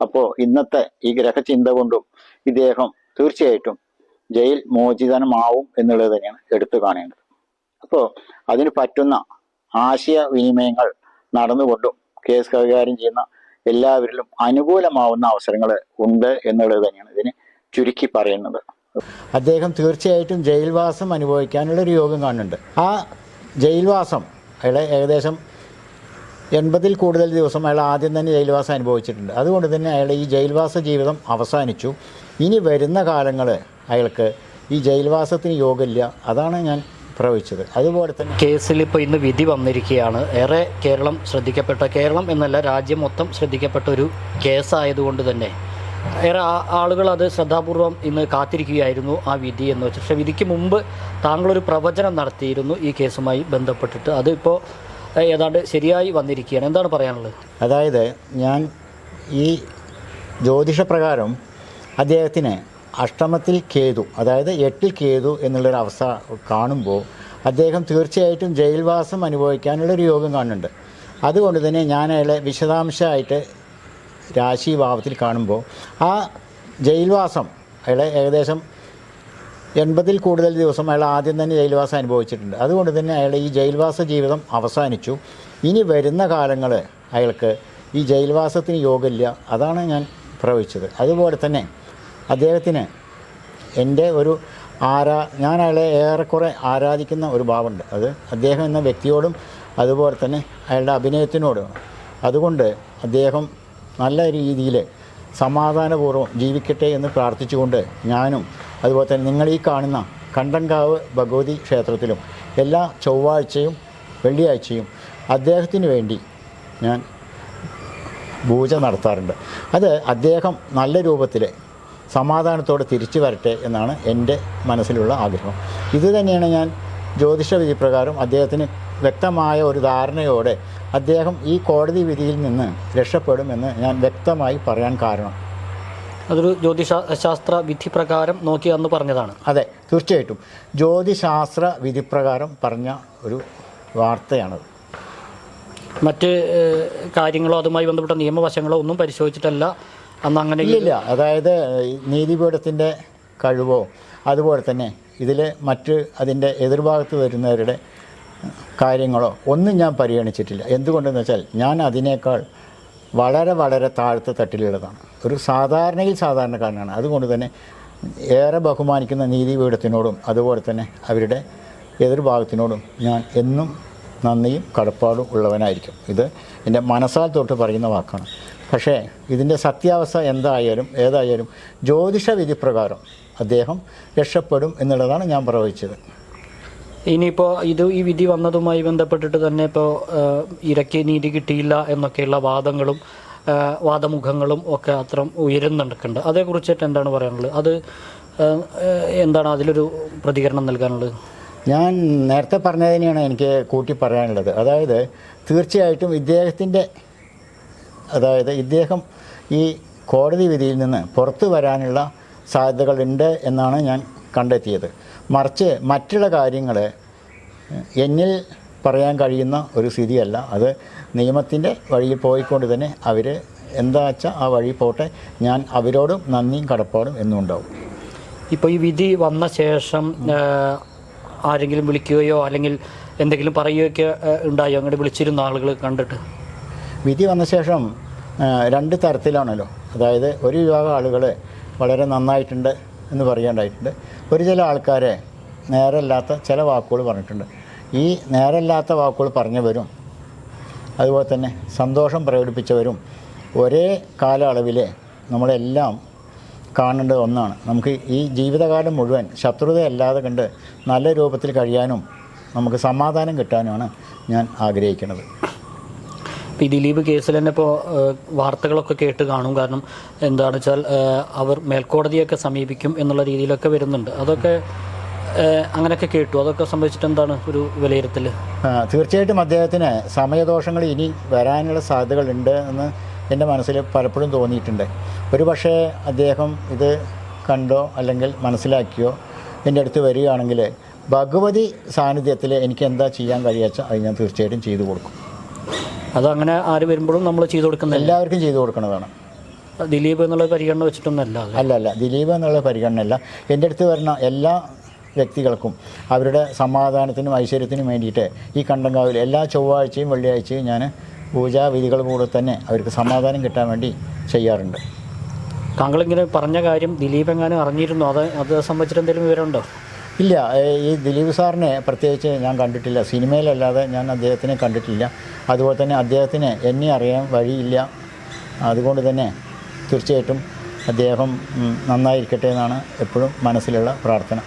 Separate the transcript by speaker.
Speaker 1: അപ്പോൾ ഇന്നത്തെ ഈ ഗ്രഹചിന്ത കൊണ്ടും ഇദ്ദേഹം തീർച്ചയായിട്ടും ജയിൽ മോചിതനമാവും എന്നുള്ളത് തന്നെയാണ് എടുത്തു കാണേണ്ടത്. അപ്പോൾ അതിന് പറ്റുന്ന ആശയവിനിമയങ്ങൾ നടന്നുകൊണ്ടും കേസ് കൈകാര്യം ചെയ്യുന്ന എല്ലാവരിലും അനുകൂലമാവുന്ന അവസരങ്ങൾ ഉണ്ട് എന്നുള്ളത് തന്നെയാണ് ഇതിന് ചുരുക്കി പറയുന്നത്. അദ്ദേഹം തീർച്ചയായിട്ടും ജയിൽവാസം അനുഭവിക്കാനുള്ള ഒരു യോഗം കാണുന്നുണ്ട്. ആ ജയിൽവാസം അയാളെ ഏകദേശം 80-ൽ കൂടുതൽ ദിവസം അയാൾ ആദ്യം തന്നെ ജയിൽവാസം അനുഭവിച്ചിട്ടുണ്ട്. അതുകൊണ്ട് തന്നെ അയാളുടെ ഈ ജയിൽവാസ ജീവിതം അവസാനിച്ചു. ഇനി വരുന്ന കാലങ്ങൾ അയാൾക്ക് ഈ ജയിൽവാസത്തിന് യോഗമില്ല. അതാണ് ഞാൻ പ്രവചിച്ചത്. അതുപോലെ തന്നെ
Speaker 2: കേസിൽ ഇപ്പോൾ ഇന്ന് വിധി വന്നിരിക്കുകയാണ്. ഏറെ കേരളം എന്നല്ല രാജ്യം മൊത്തം ശ്രദ്ധിക്കപ്പെട്ട ഒരു കേസായതുകൊണ്ട് തന്നെ ഏറെ ആളുകൾ അത് ശ്രദ്ധാപൂർവം ഇന്ന് കാത്തിരിക്കുകയായിരുന്നു ആ വിധി എന്ന് വെച്ചാൽ. പക്ഷേ വിധിക്ക് മുമ്പ് താങ്കളൊരു പ്രവചനം നടത്തിയിരുന്നു ഈ കേസുമായി ബന്ധപ്പെട്ടിട്ട്. അതിപ്പോൾ ഏതാണ്ട് ശരിയായി വന്നിരിക്കുകയാണ്. എന്താണ് പറയാനുള്ളത്?
Speaker 1: അതായത് ഞാൻ ഈ ജ്യോതിഷപ്രകാരം അദ്ദേഹത്തിന് അഷ്ടമത്തിൽ കേതു, അതായത് 8-ൽ കേതു എന്നുള്ളൊരു അവസ്ഥ കാണുമ്പോൾ അദ്ദേഹം തീർച്ചയായിട്ടും ജയിൽവാസം അനുഭവിക്കാനുള്ളൊരു യോഗം കാണുന്നുണ്ട്. അതുകൊണ്ട് തന്നെ ഞാൻ അയാളെ വിശദാംശമായിട്ട് രാശിഭാവത്തിൽ കാണുമ്പോൾ ആ ജയിൽവാസം അയാളെ ഏകദേശം 80-ൽ കൂടുതൽ ദിവസം അയാൾ ആദ്യം തന്നെ ജയിൽവാസം അനുഭവിച്ചിട്ടുണ്ട്. അതുകൊണ്ട് തന്നെ അയാളുടെ ഈ ജയിൽവാസ ജീവിതം അവസാനിച്ചു. ഇനി വരുന്ന കാലങ്ങൾ അയാൾക്ക് ഈ ജയിൽവാസത്തിന് യോഗമില്ല. അതാണ് ഞാൻ പ്രവചിച്ചത്. അതുപോലെ തന്നെ അദ്ദേഹത്തിന് എൻ്റെ ഒരു ഞാൻ അയാളെ ഏറെക്കുറെ ആരാധിക്കുന്ന ഒരു ഭാവമുണ്ട്. അത് അദ്ദേഹം എന്ന വ്യക്തിയോടും അതുപോലെ തന്നെ അയാളുടെ അഭിനയത്തിനോടും. അതുകൊണ്ട് അദ്ദേഹം നല്ല രീതിയിൽ സമാധാനപൂർവ്വം ജീവിക്കട്ടെ എന്ന് പ്രാർത്ഥിച്ചുകൊണ്ട് ഞാനും അതുപോലെ തന്നെ നിങ്ങൾ ഈ കാണുന്ന കണ്ടങ്കാവ് ഭഗവതി ക്ഷേത്രത്തിലും എല്ലാ ചൊവ്വാഴ്ചയും വെള്ളിയാഴ്ചയും അദ്ദേഹത്തിന് വേണ്ടി ഞാൻ പൂജ നടത്താറുണ്ട്. അത് അദ്ദേഹം നല്ല രൂപത്തിൽ സമാധാനത്തോടെ തിരിച്ചു വരട്ടെ എന്നാണ് എൻ്റെ മനസ്സിലുള്ള ആഗ്രഹം. ഇത് തന്നെയാണ് ഞാൻ ജ്യോതിഷ വിധി പ്രകാരം അദ്ദേഹത്തിന് വ്യക്തമായ ഒരു ധാരണയോടെ അദ്ദേഹം ഈ കോടതി വിധിയിൽ നിന്ന് രക്ഷപ്പെടുമെന്ന് ഞാൻ വ്യക്തമായി പറയാൻ കാരണം
Speaker 2: അതൊരു ജ്യോതിശാസ്ത്ര വിധി പ്രകാരം നോക്കി അന്ന് പറഞ്ഞതാണ്.
Speaker 1: അതെ, തീർച്ചയായിട്ടും ജ്യോതിശാസ്ത്ര വിധിപ്രകാരം പറഞ്ഞ ഒരു വാർത്തയാണത്.
Speaker 2: മറ്റ് കാര്യങ്ങളോ അതുമായി ബന്ധപ്പെട്ട നിയമവശങ്ങളോ ഒന്നും പരിശോധിച്ചിട്ടല്ല അന്ന് അങ്ങനെ
Speaker 1: ഇല്ല. അതായത് നീതിപീഠത്തിൻ്റെ കഴിവോ അതുപോലെ തന്നെ ഇതിൽ മറ്റ് അതിൻ്റെ എതിർഭാഗത്ത് വരുന്നവരുടെ കാര്യങ്ങളോ ഒന്നും ഞാൻ പരിഗണിച്ചിട്ടില്ല. എന്തുകൊണ്ടെന്ന് വെച്ചാൽ ഞാൻ അതിനേക്കാൾ വളരെ വളരെ താഴത്തെ തട്ടിലുള്ളതാണ്. ഒരു സാധാരണക്കാരനാണ്. അതുകൊണ്ട് തന്നെ ഏറെ ബഹുമാനിക്കുന്ന നീതിപീഠത്തിനോടും അതുപോലെ തന്നെ അവരുടെ എതിർഭാഗത്തിനോടും ഞാൻ എന്നും നന്ദിയും കടപ്പാടും ഉള്ളവനായിരിക്കും. ഇത് എൻ്റെ മനസ്സാൽ തൊട്ട് പറയുന്ന വാക്കാണ്. പക്ഷേ ഇതിൻ്റെ സത്യാവസ്ഥ ഏതായാലും ജ്യോതിഷ വിധിപ്രകാരം അദ്ദേഹം രക്ഷപ്പെടും എന്നുള്ളതാണ് ഞാൻ പ്രവചിച്ചത്.
Speaker 2: ഇനിയിപ്പോൾ ഈ വിധി വന്നതുമായി ബന്ധപ്പെട്ടിട്ട് തന്നെ ഇപ്പോൾ ഇരയ്ക്ക് നീതി കിട്ടിയില്ല എന്നൊക്കെയുള്ള വാദമുഖങ്ങളും ഒക്കെ അത്ര ഉയരുന്നുണ്ട്. അതേക്കുറിച്ചിട്ട് എന്താണ് പറയാനുള്ളത്? അത് എന്താണ് അതിലൊരു പ്രതികരണം നൽകാനുള്ളത്?
Speaker 1: ഞാൻ നേരത്തെ പറഞ്ഞതിനെയാണ് എനിക്ക് കൂട്ടി പറയാനുള്ളത്. അതായത് തീർച്ചയായിട്ടും ഇദ്ദേഹം ഈ കോടതി വിധിയിൽ നിന്ന് പുറത്തു വരാനുള്ള സാധ്യതകളുണ്ട് എന്നാണ് ഞാൻ കണ്ടെത്തിയത്. മറിച്ച് മറ്റുള്ള കാര്യങ്ങൾ എന്നിൽ പറയാൻ കഴിയുന്ന ഒരു സ്ഥിതിയല്ല. അത് നിയമത്തിൻ്റെ വഴിയിൽ പോയിക്കൊണ്ട് തന്നെ അവർ എന്താ വെച്ചാൽ ആ വഴി പോട്ടെ. ഞാൻ അവരോടും നന്ദിയും കടപ്പാടും എന്നും ഉണ്ടാവും.
Speaker 2: ഇപ്പോൾ ഈ വിധി വന്ന ശേഷം ആരെങ്കിലും വിളിക്കുകയോ അല്ലെങ്കിൽ എന്തെങ്കിലും പറയുകയൊക്കെ ഉണ്ടായോ? അങ്ങോട്ട് വിളിച്ചിരുന്ന ആളുകൾ കണ്ടിട്ട്?
Speaker 1: വിധി വന്ന ശേഷം 2 തരത്തിലാണല്ലോ. അതായത് ഒരു വിഭാഗം ആളുകൾ വളരെ നന്നായിട്ടുണ്ട് എന്ന് പറയാണ്ടായിട്ടുണ്ട്. ചില ആൾക്കാരെ നേരല്ലാത്ത ചില വാക്കുകൾ പറഞ്ഞിട്ടുണ്ട്. ഈ നേരല്ലാത്ത വാക്കുകൾ പറഞ്ഞവരും അതുപോലെ തന്നെ സന്തോഷം പ്രകടിപ്പിച്ചവരും ഒരേ കാലയളവിൽ നമ്മളെല്ലാം കാണേണ്ടത് ഒന്നാണ്. നമുക്ക് ഈ ജീവിതകാലം മുഴുവൻ ശത്രുതയല്ലാതെ കണ്ട് നല്ല രൂപത്തിൽ കഴിയാനും നമുക്ക് സമാധാനം കിട്ടാനുമാണ് ഞാൻ ആഗ്രഹിക്കുന്നത്.
Speaker 2: ഇപ്പോൾ ഈ ദിലീപ് കേസിൽ തന്നെ ഇപ്പോൾ വാർത്തകളൊക്കെ കേട്ട് കാണും. കാരണം എന്താണെന്ന് വെച്ചാൽ അവർ മേൽക്കോടതിയൊക്കെ സമീപിക്കും എന്നുള്ള രീതിയിലൊക്കെ വരുന്നുണ്ട്. അതൊക്കെ അങ്ങനെയൊക്കെ കേട്ടു. അതൊക്കെ സംബന്ധിച്ചിട്ട് എന്താണ് ഒരു വിലയിരുത്തൽ?
Speaker 1: തീർച്ചയായിട്ടും അദ്ദേഹത്തിന് സമയദോഷങ്ങൾ ഇനി വരാനുള്ള സാധ്യതകളുണ്ട് എന്ന് എൻ്റെ മനസ്സിൽ പലപ്പോഴും തോന്നിയിട്ടുണ്ട്. പക്ഷേ അദ്ദേഹം ഇത് കണ്ടോ അല്ലെങ്കിൽ മനസ്സിലാക്കിയോ എൻ്റെ അടുത്ത് വരികയാണെങ്കിൽ ഭഗവതി സാന്നിധ്യത്തിൽ എനിക്ക് എന്താ ചെയ്യാൻ കഴിയാച്ച അത് ഞാൻ തീർച്ചയായിട്ടും ചെയ്തു കൊടുക്കും.
Speaker 2: അതങ്ങനെ ആര് വരുമ്പോഴും നമ്മൾ ചെയ്തു കൊടുക്കുന്നത്
Speaker 1: എല്ലാവർക്കും ചെയ്തു കൊടുക്കുന്നതാണ്.
Speaker 2: ദിലീപ് എന്നുള്ള പരിഗണന വെച്ചിട്ടൊന്നല്ല
Speaker 1: അല്ല ദിലീപ് എന്നുള്ള പരിഗണനയല്ല. എൻ്റെ അടുത്ത് വരുന്ന എല്ലാ വ്യക്തികൾക്കും അവരുടെ സമാധാനത്തിനും ഐശ്വര്യത്തിനും വേണ്ടിയിട്ട് ഈ കണ്ടങ്കാവിൽ എല്ലാ ചൊവ്വാഴ്ചയും വെള്ളിയാഴ്ചയും ഞാൻ പൂജാവിധികൾ കൂടെ തന്നെ അവർക്ക് സമാധാനം കിട്ടാൻ വേണ്ടി ചെയ്യാറുണ്ട്.
Speaker 2: താങ്കളിങ്ങനെ പറഞ്ഞ കാര്യം ദിലീപ് എങ്ങാനും അറിഞ്ഞിരുന്നോ? അത് സംബന്ധിച്ചിട്ട് എന്തെങ്കിലും വിവരമുണ്ടോ?
Speaker 1: ഇല്ല, ഈ ദിലീപ് സാറിനെ പ്രത്യേകിച്ച് ഞാൻ കണ്ടിട്ടില്ല. സിനിമയിലല്ലാതെ ഞാൻ അദ്ദേഹത്തിനെ കണ്ടിട്ടില്ല. അതുപോലെ തന്നെ അദ്ദേഹത്തിന് എന്നെ അറിയാൻ വഴിയില്ല. അതുകൊണ്ട് തന്നെ തീർച്ചയായിട്ടും അദ്ദേഹം നന്നായിരിക്കട്ടെ എന്നാണ് എപ്പോഴും മനസ്സിലുള്ള പ്രാർത്ഥന.